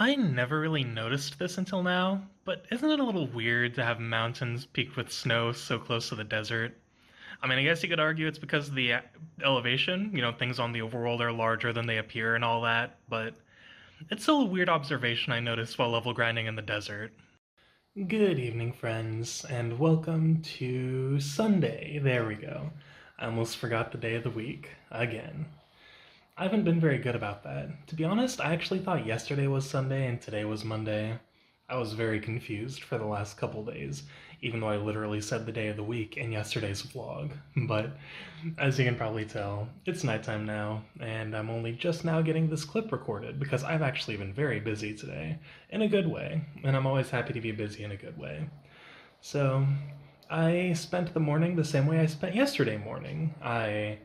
I never really noticed this until now, but isn't it a little weird to have mountains peaked with snow so close to the desert? I mean, I guess you could argue it's because of the elevation, things on the overworld are larger than they appear and all that, but it's still a weird observation I noticed while level grinding in the desert. Good evening, friends, and welcome to Sunday. There we go. I almost forgot the day of the week again. I haven't been very good about that. To be honest, I actually thought yesterday was Sunday and today was Monday. I was very confused for the last couple days, even though I literally said the day of the week in yesterday's vlog. But as you can probably tell, it's nighttime now, and I'm only just now getting this clip recorded because I've actually been very busy today, in a good way, and I'm always happy to be busy in a good way. So, I spent the morning the same way I spent yesterday morning. I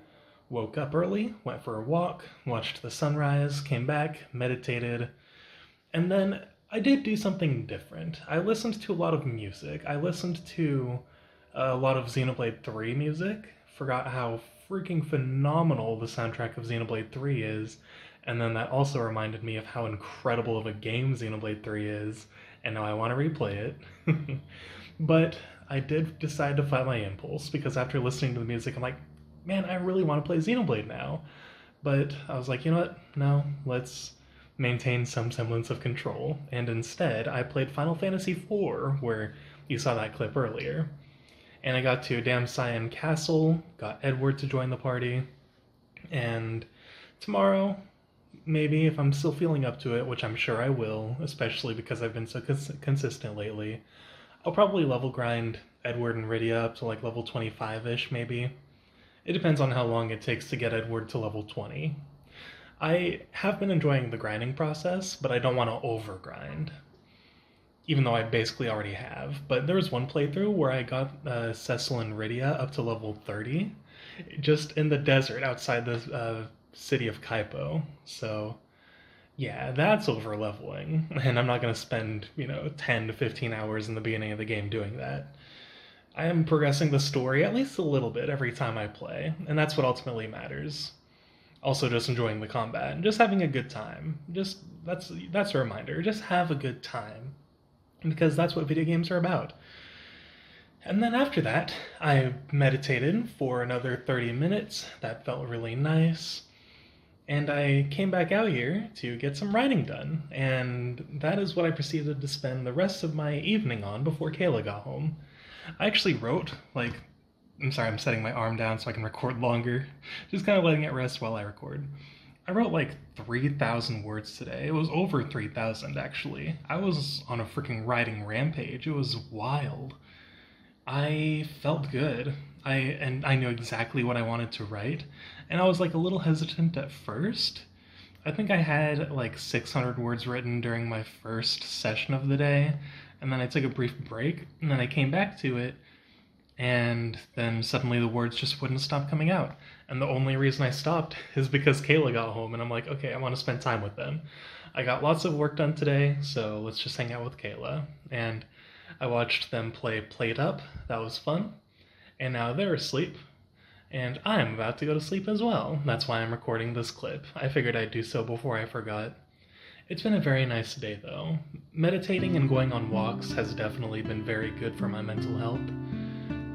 woke up early, went for a walk, watched the sunrise, came back, meditated, and then I did do something different. I listened to a lot of music. I listened to a lot of Xenoblade 3 music, forgot how freaking phenomenal the soundtrack of Xenoblade 3 is, and then that also reminded me of how incredible of a game Xenoblade 3 is, and now I want to replay it. But I did decide to fight my impulse, because after listening to the music, I'm like, man, I really want to play Xenoblade now. But I was like, you know what? No, let's maintain some semblance of control. And instead, I played Final Fantasy IV, where you saw that clip earlier. And I got to Dam Cyan Castle, got Edward to join the party, and tomorrow, maybe, if I'm still feeling up to it, which I'm sure I will, especially because I've been so consistent lately, I'll probably level grind Edward and Rydia up to like level 25-ish, maybe. It depends on how long it takes to get Edward to level 20. I have been enjoying the grinding process, but I don't want to overgrind. Even though I basically already have. But there was one playthrough where I got Cecil and Rydia up to level 30, just in the desert outside the city of Kaipo. So, yeah, that's over leveling. And I'm not going to spend, 10 to 15 hours in the beginning of the game doing that. I am progressing the story at least a little bit every time I play, and that's what ultimately matters. Also, just enjoying the combat and just having a good time. Just that's a reminder. Just have a good time, because that's what video games are about. And then after that, I meditated for another 30 minutes. That felt really nice. And I came back out here to get some writing done, and that is what I proceeded to spend the rest of my evening on before Kayla got home. I actually wrote, I'm sorry, I'm setting my arm down so I can record longer. Just kind of letting it rest while I record. I wrote 3,000 words today. It was over 3,000, actually. I was on a freaking writing rampage. It was wild. I felt good. I knew exactly what I wanted to write, and I was a little hesitant at first. I think I had 600 words written during my first session of the day, and then I took a brief break, and then I came back to it, and then suddenly the words just wouldn't stop coming out. And the only reason I stopped is because Kayla got home, and I'm like, okay, I want to spend time with them. I got lots of work done today, so let's just hang out with Kayla. And I watched them play Plate Up. That was fun. And now they're asleep, and I'm about to go to sleep as well. That's why I'm recording this clip. I figured I'd do so before I forgot. It's been a very nice day, though. Meditating and going on walks has definitely been very good for my mental health,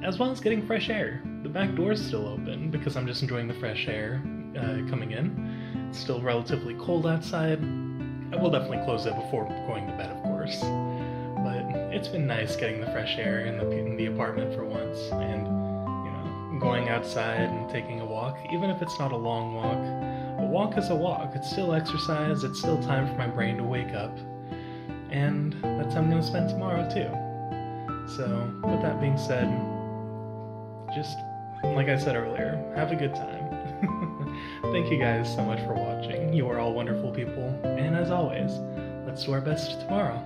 as well as getting fresh air. The back door's still open because I'm just enjoying the fresh air coming in. It's still relatively cold outside. I will definitely close it before going to bed, of course. But it's been nice getting the fresh air in the apartment for once, and going outside and taking a walk, even if it's not a long walk. A walk is a walk. It's still exercise. It's still time for my brain to wake up. And that's how I'm going to spend tomorrow, too. So, with that being said, just, like I said earlier, have a good time. Thank you guys so much for watching. You are all wonderful people. And as always, let's do our best tomorrow.